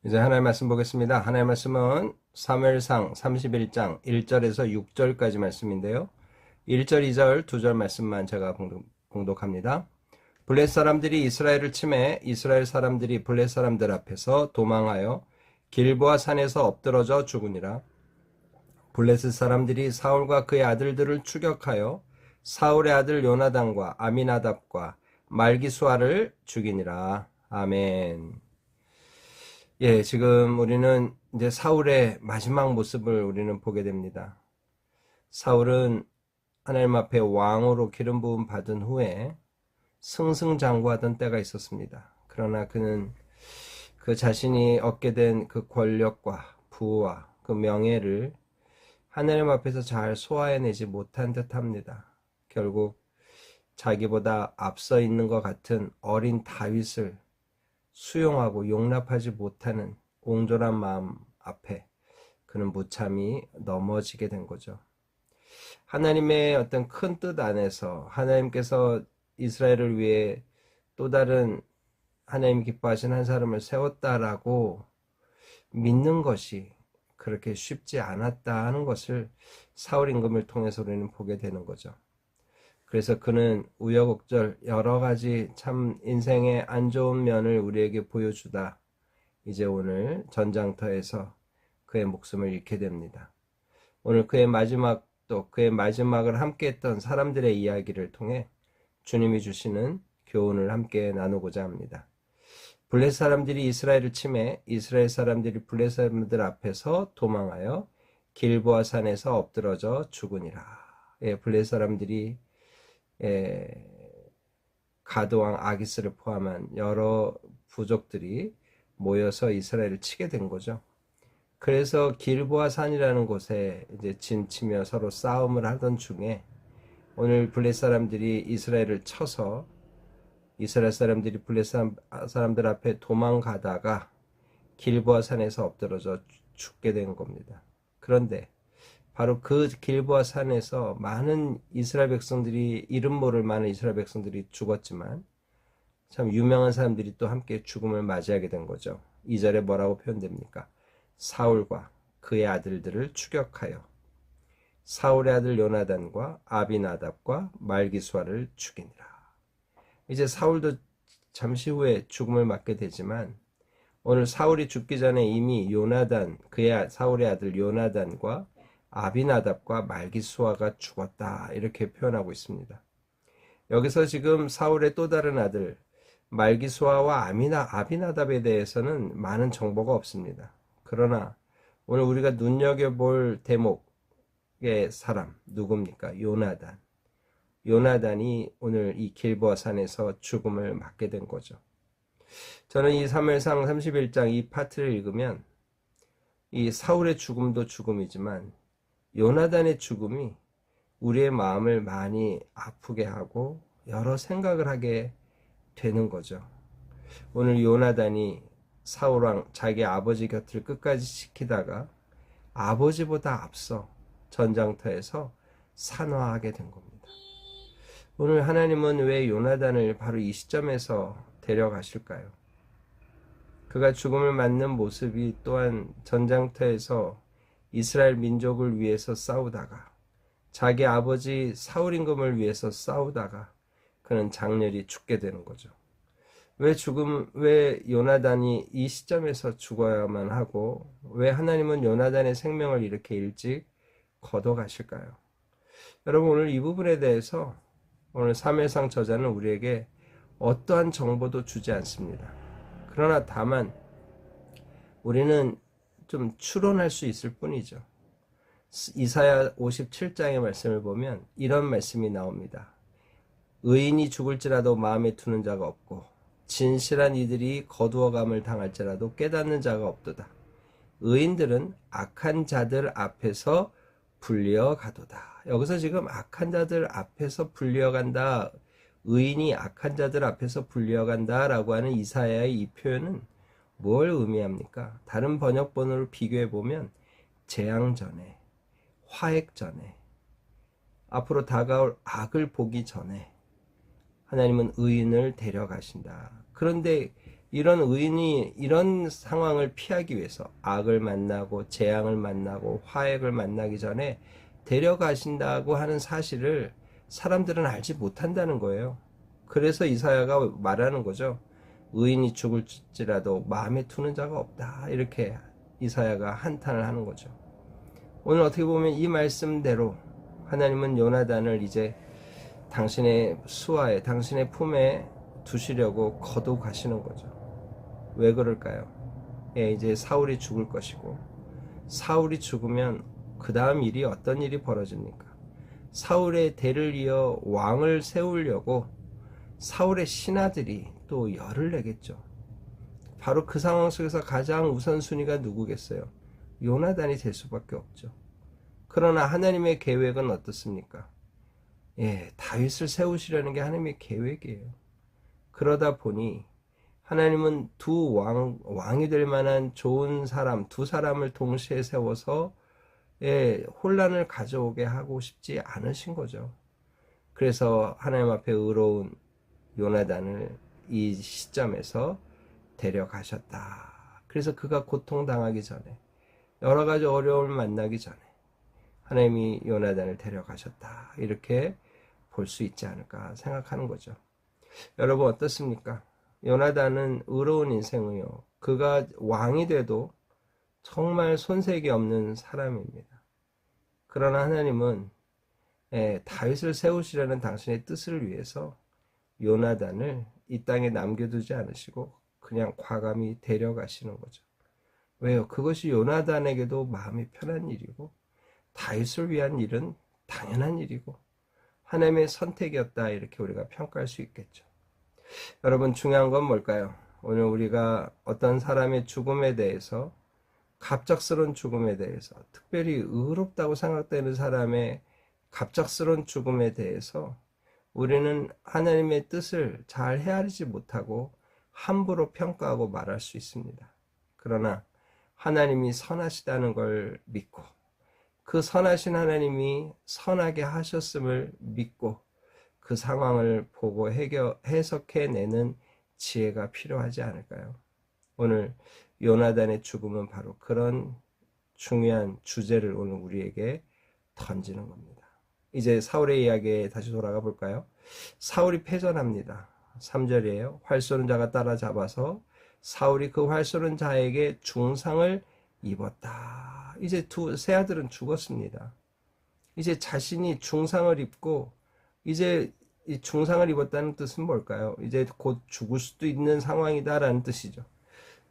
이제 하나의 말씀 보겠습니다. 하나의 말씀은 사무엘상 31장 1절에서 6절까지 말씀인데요. 1절, 2절, 2절 말씀만 제가 봉독합니다. 블레셋 사람들이 이스라엘을 침해 이스라엘 사람들이 블레셋 사람들 앞에서 도망하여 길보아 산에서 엎드러져 죽으니라. 블레셋 사람들이 사울과 그의 아들들을 추격하여 사울의 아들 요나단과 아미나답과 말기수아를 죽이니라. 아멘. 예, 지금 우리는 이제 사울의 마지막 모습을 우리는 보게 됩니다. 사울은 하나님 앞에 왕으로 기름 부음 받은 후에 승승장구하던 때가 있었습니다. 그러나 그는 그 자신이 얻게 된 그 권력과 부와 그 명예를 하나님 앞에서 잘 소화해내지 못한 듯합니다. 결국 자기보다 앞서 있는 것 같은 어린 다윗을 수용하고 용납하지 못하는 옹졸한 마음 앞에 그는 무참히 넘어지게 된 거죠. 하나님의 어떤 큰 뜻 안에서 하나님께서 이스라엘을 위해 또 다른 하나님 기뻐하신 한 사람을 세웠다라고 믿는 것이 그렇게 쉽지 않았다 하는 것을 사울 임금을 통해서 우리는 보게 되는 거죠. 그래서 그는 우여곡절 여러 가지 참 인생의 안 좋은 면을 우리에게 보여주다 이제 오늘 전장터에서 그의 목숨을 잃게 됩니다. 오늘 그의 마지막 또 그의 마지막을 함께 했던 사람들의 이야기를 통해 주님이 주시는 교훈을 함께 나누고자 합니다. 블레셋 사람들이 이스라엘을 침해 이스라엘 사람들이 블레셋 사람들 앞에서 도망하여 길보아 산에서 엎드러져 죽으니라. 예, 블레셋 사람들이 가드왕 아기스를 포함한 여러 부족들이 모여서 이스라엘을 치게 된 거죠. 그래서 길보아 산이라는 곳에 이제 진치며 서로 싸움을 하던 중에 오늘 블레셋 사람들이 이스라엘을 쳐서 이스라엘 사람들이 블레셋 사람들 앞에 도망가다가 길보아 산에서 엎드러져 죽게 된 겁니다. 그런데 바로 그 길보아 산에서 많은 이스라엘 백성들이 이름 모를 많은 이스라엘 백성들이 죽었지만 참 유명한 사람들이 또 함께 죽음을 맞이하게 된 거죠. 2절에 뭐라고 표현됩니까? 사울과 그의 아들들을 추격하여 사울의 아들 요나단과 아비나답과 말기수아를 죽이니라. 이제 사울도 잠시 후에 죽음을 맞게 되지만 오늘 사울이 죽기 전에 이미 요나단, 사울의 아들 요나단과 아비나답과 말기수아가 죽었다 이렇게 표현하고 있습니다. 여기서 지금 사울의 또 다른 아들 말기수아와 아비나답에 대해서는 많은 정보가 없습니다. 그러나 오늘 우리가 눈여겨볼 대목의 사람 누굽니까? 요나단. 요나단이 오늘 이 길보아 산에서 죽음을 맞게 된 거죠. 저는 이 사무엘상 31장 이 파트를 읽으면 이 사울의 죽음도 죽음이지만 요나단의 죽음이 우리의 마음을 많이 아프게 하고 여러 생각을 하게 되는 거죠. 오늘 요나단이 사울왕 자기 아버지 곁을 끝까지 지키다가 아버지보다 앞서 전장터에서 산화하게 된 겁니다. 오늘 하나님은 왜 요나단을 바로 이 시점에서 데려가실까요? 그가 죽음을 맞는 모습이 또한 전장터에서 이스라엘 민족을 위해서 싸우다가 자기 아버지 사울 임금을 위해서 싸우다가 그는 장렬히 죽게 되는 거죠. 왜 요나단이 이 시점에서 죽어야만 하고 왜 하나님은 요나단의 생명을 이렇게 일찍 거둬가실까요? 여러분 오늘 이 부분에 대해서 오늘 사무엘상 저자는 우리에게 어떠한 정보도 주지 않습니다. 그러나 다만 우리는 좀 추론할 수 있을 뿐이죠. 이사야 57장의 말씀을 보면 이런 말씀이 나옵니다. 의인이 죽을지라도 마음에 두는 자가 없고 진실한 이들이 거두어감을 당할지라도 깨닫는 자가 없도다. 의인들은 악한 자들 앞에서 불려가도다. 여기서 지금 악한 자들 앞에서 불려간다. 의인이 악한 자들 앞에서 불려간다 라고 하는 이사야의 이 표현은 뭘 의미합니까? 다른 번역본으로 비교해 보면 재앙 전에, 화액 전에, 앞으로 다가올 악을 보기 전에 하나님은 의인을 데려가신다. 그런데 이런 의인이 이런 상황을 피하기 위해서 악을 만나고 재앙을 만나고 화액을 만나기 전에 데려가신다고 하는 사실을 사람들은 알지 못한다는 거예요. 그래서 이사야가 말하는 거죠. 의인이 죽을지라도 마음에 두는 자가 없다. 이렇게 이사야가 한탄을 하는 거죠. 오늘 어떻게 보면 이 말씀대로 하나님은 요나단을 이제 당신의 수하에, 당신의 품에 두시려고 거두가시는 거죠. 왜 그럴까요? 예, 이제 사울이 죽을 것이고, 사울이 죽으면 그 다음 일이 어떤 일이 벌어집니까? 사울의 대를 이어 왕을 세우려고 사울의 신하들이 또 열을 내겠죠. 바로 그 상황 속에서 가장 우선순위가 누구겠어요? 요나단이 될 수밖에 없죠. 그러나 하나님의 계획은 어떻습니까? 예, 다윗을 세우시려는 게 하나님의 계획이에요. 그러다 보니 하나님은 왕이 될 만한 좋은 사람, 두 사람을 동시에 세워서 예, 혼란을 가져오게 하고 싶지 않으신 거죠. 그래서 하나님 앞에 의로운 요나단을 이 시점에서 데려가셨다. 그래서 그가 고통당하기 전에, 여러 가지 어려움을 만나기 전에 하나님이 요나단을 데려가셨다. 이렇게 볼 수 있지 않을까 생각하는 거죠. 여러분 어떻습니까? 요나단은 의로운 인생이요. 그가 왕이 돼도 정말 손색이 없는 사람입니다. 그러나 하나님은 다윗을 세우시려는 당신의 뜻을 위해서 요나단을 이 땅에 남겨두지 않으시고 그냥 과감히 데려가시는 거죠. 왜요? 그것이 요나단에게도 마음이 편한 일이고 다윗을 위한 일은 당연한 일이고 하나님의 선택이었다 이렇게 우리가 평가할 수 있겠죠. 여러분 중요한 건 뭘까요? 오늘 우리가 어떤 사람의 죽음에 대해서 갑작스러운 죽음에 대해서 특별히 의롭다고 생각되는 사람의 갑작스러운 죽음에 대해서 우리는 하나님의 뜻을 잘 헤아리지 못하고 함부로 평가하고 말할 수 있습니다. 그러나 하나님이 선하시다는 걸 믿고 그 선하신 하나님이 선하게 하셨음을 믿고 그 상황을 보고 해석해내는 지혜가 필요하지 않을까요? 오늘 요나단의 죽음은 바로 그런 중요한 주제를 오늘 우리에게 던지는 겁니다. 이제 사울의 이야기에 다시 돌아가 볼까요? 사울이 패전합니다. 3절이에요. 활 쏘는 자가 따라잡아서 사울이 그 활 쏘는 자에게 중상을 입었다. 이제 세 아들은 죽었습니다. 이제 자신이 중상을 입고 이제 이 중상을 입었다는 뜻은 뭘까요? 이제 곧 죽을 수도 있는 상황이다라는 뜻이죠.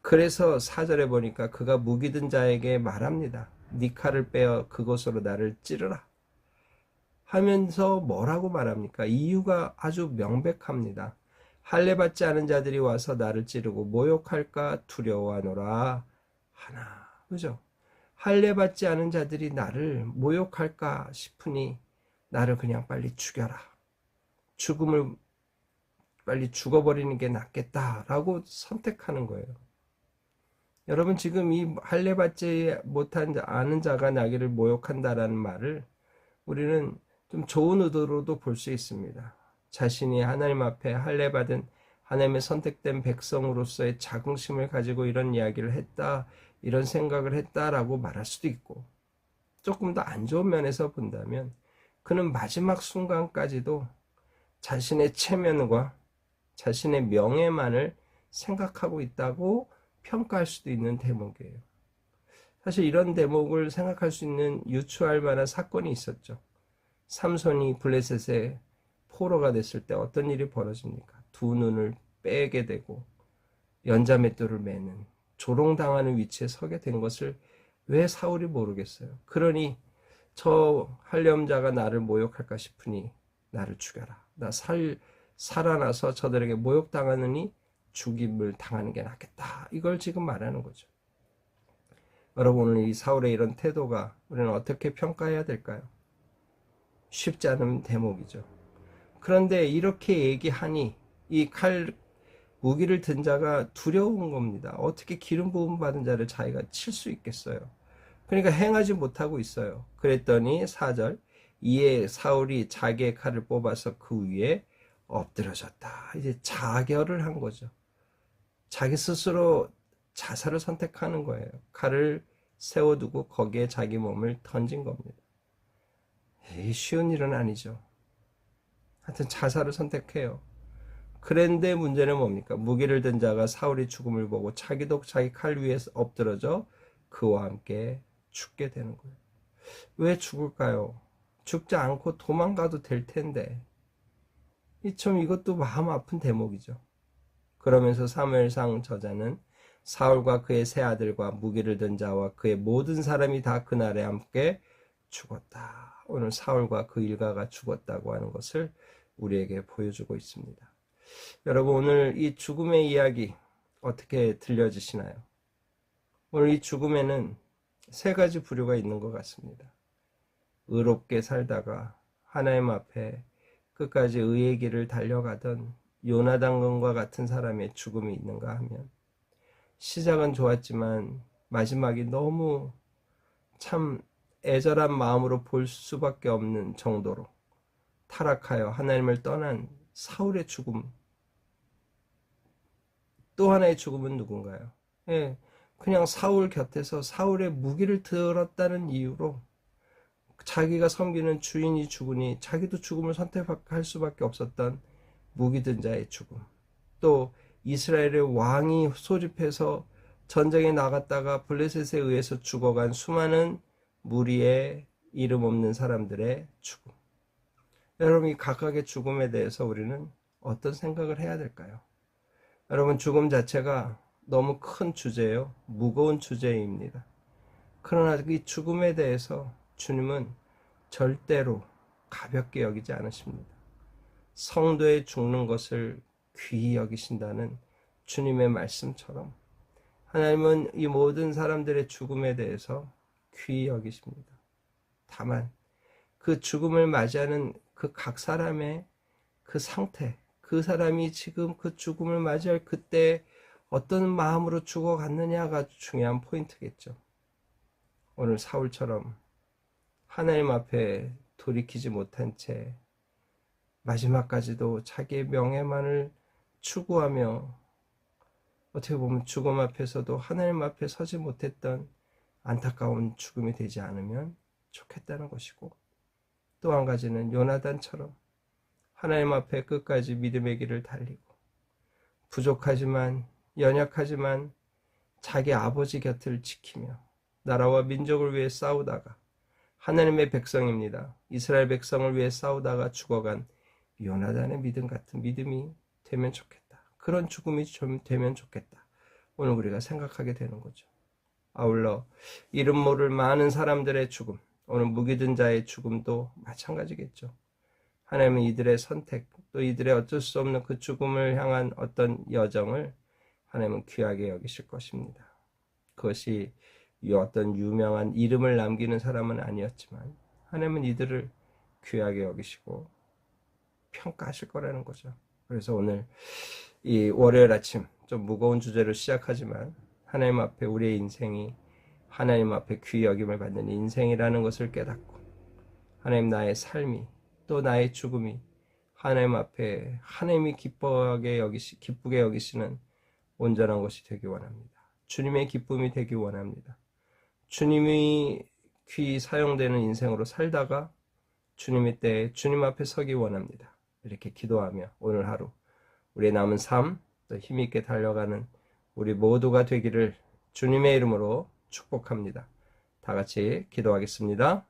그래서 4절에 보니까 그가 무기 든 자에게 말합니다. 네 칼을 빼어 그것으로 나를 찌르라. 하면서 뭐라고 말합니까? 이유가 아주 명백합니다. 할례 받지 않은 자들이 와서 나를 찌르고 모욕할까 두려워하노라 하나. 그죠? 할례 받지 않은 자들이 나를 모욕할까 싶으니 나를 그냥 빨리 죽여라. 죽음을 빨리 죽어버리는 게 낫겠다라고 선택하는 거예요. 여러분 지금 이 할례 받지 않은 자가 나기를 모욕한다라는 말을 우리는 좀 좋은 의도로도 볼 수 있습니다. 자신이 하나님 앞에 할례 받은 하나님의 선택된 백성으로서의 자긍심을 가지고 이런 이야기를 했다, 이런 생각을 했다라고 말할 수도 있고, 조금 더 안 좋은 면에서 본다면 그는 마지막 순간까지도 자신의 체면과 자신의 명예만을 생각하고 있다고 평가할 수도 있는 대목이에요. 사실 이런 대목을 생각할 수 있는 유추할 만한 사건이 있었죠. 삼손이 블레셋의 포로가 됐을 때 어떤 일이 벌어집니까? 두 눈을 빼게 되고 연자맷돌을 매는 조롱당하는 위치에 서게 된 것을 왜 사울이 모르겠어요? 그러니 저 할렴자가 나를 모욕할까 싶으니 나를 죽여라. 나 살아나서 저들에게 모욕당하느니 죽임을 당하는 게 낫겠다. 이걸 지금 말하는 거죠. 여러분 오늘 이 사울의 이런 태도가 우리는 어떻게 평가해야 될까요? 쉽지 않은 대목이죠. 그런데 이렇게 얘기하니 이 무기를 든 자가 두려운 겁니다. 어떻게 기름 부음 받은 자를 자기가 칠 수 있겠어요? 그러니까 행하지 못하고 있어요. 그랬더니 4절 이에 사울이 자기의 칼을 뽑아서 그 위에 엎드려졌다. 이제 자결을 한 거죠. 자기 스스로 자살을 선택하는 거예요. 칼을 세워두고 거기에 자기 몸을 던진 겁니다. 쉬운 일은 아니죠. 하여튼 자살을 선택해요. 그런데 문제는 뭡니까? 무기를 든 자가 사울의 죽음을 보고 자기도 자기 칼 위에 엎드러져 그와 함께 죽게 되는 거예요. 왜 죽을까요? 죽지 않고 도망가도 될 텐데. 이것도 마음 아픈 대목이죠. 그러면서 사무엘상 저자는 사울과 그의 세 아들과 무기를 든 자와 그의 모든 사람이 다 그날에 함께 죽었다. 오늘 사울과 그 일가가 죽었다고 하는 것을 우리에게 보여주고 있습니다. 여러분, 오늘 이 죽음의 이야기 어떻게 들려지시나요? 오늘 이 죽음에는 세 가지 부류가 있는 것 같습니다. 의롭게 살다가 하나님 앞에 끝까지 의의 길을 달려가던 요나단과 같은 사람의 죽음이 있는가 하면, 시작은 좋았지만 마지막이 너무 참 애절한 마음으로 볼 수밖에 없는 정도로 타락하여 하나님을 떠난 사울의 죽음. 또 하나의 죽음은 누군가요? 그냥 사울 곁에서 사울의 무기를 들었다는 이유로 자기가 섬기는 주인이 죽으니 자기도 죽음을 선택할 수밖에 없었던 무기든 자의 죽음. 또 이스라엘의 왕이 소집해서 전쟁에 나갔다가 블레셋에 의해서 죽어간 수많은 무리의 이름 없는 사람들의 죽음. 여러분, 이 각각의 죽음에 대해서 우리는 어떤 생각을 해야 될까요? 여러분, 죽음 자체가 너무 큰 주제예요. 무거운 주제입니다. 그러나 이 죽음에 대해서 주님은 절대로 가볍게 여기지 않으십니다. 성도의 죽는 것을 귀히 여기신다는 주님의 말씀처럼 하나님은 이 모든 사람들의 죽음에 대해서 귀히 여기십니다. 다만 그 죽음을 맞이하는 그 각 사람의 그 상태, 그 사람이 지금 그 죽음을 맞이할 그때 어떤 마음으로 죽어갔느냐가 중요한 포인트겠죠. 오늘 사울처럼 하나님 앞에 돌이키지 못한 채 마지막까지도 자기의 명예만을 추구하며 어떻게 보면 죽음 앞에서도 하나님 앞에 서지 못했던 안타까운 죽음이 되지 않으면 좋겠다는 것이고, 또 한 가지는 요나단처럼 하나님 앞에 끝까지 믿음의 길을 달리고 부족하지만 연약하지만 자기 아버지 곁을 지키며 나라와 민족을 위해 싸우다가 하나님의 백성입니다. 이스라엘 백성을 위해 싸우다가 죽어간 요나단의 믿음 같은 믿음이 되면 좋겠다. 그런 죽음이 좀 되면 좋겠다. 오늘 우리가 생각하게 되는 거죠. 아울러 이름 모를 많은 사람들의 죽음, 오늘 무기든 자의 죽음도 마찬가지겠죠. 하나님은 이들의 선택, 또 이들의 어쩔 수 없는 그 죽음을 향한 어떤 여정을 하나님은 귀하게 여기실 것입니다. 그것이 어떤 유명한 이름을 남기는 사람은 아니었지만 하나님은 이들을 귀하게 여기시고 평가하실 거라는 거죠. 그래서 오늘 이 월요일 아침 좀 무거운 주제로 시작하지만 하나님 앞에 우리의 인생이 하나님 앞에 귀히 여김을 받는 인생이라는 것을 깨닫고 하나님, 나의 삶이 또 나의 죽음이 하나님 앞에 하나님이 기쁘게 여기시는 온전한 것이 되기 원합니다. 주님의 기쁨이 되기 원합니다. 주님이 귀히 사용되는 인생으로 살다가 주님의 때에 주님 앞에 서기 원합니다. 이렇게 기도하며 오늘 하루 우리의 남은 삶, 또 힘있게 달려가는 우리 모두가 되기를 주님의 이름으로 축복합니다. 다 같이 기도하겠습니다.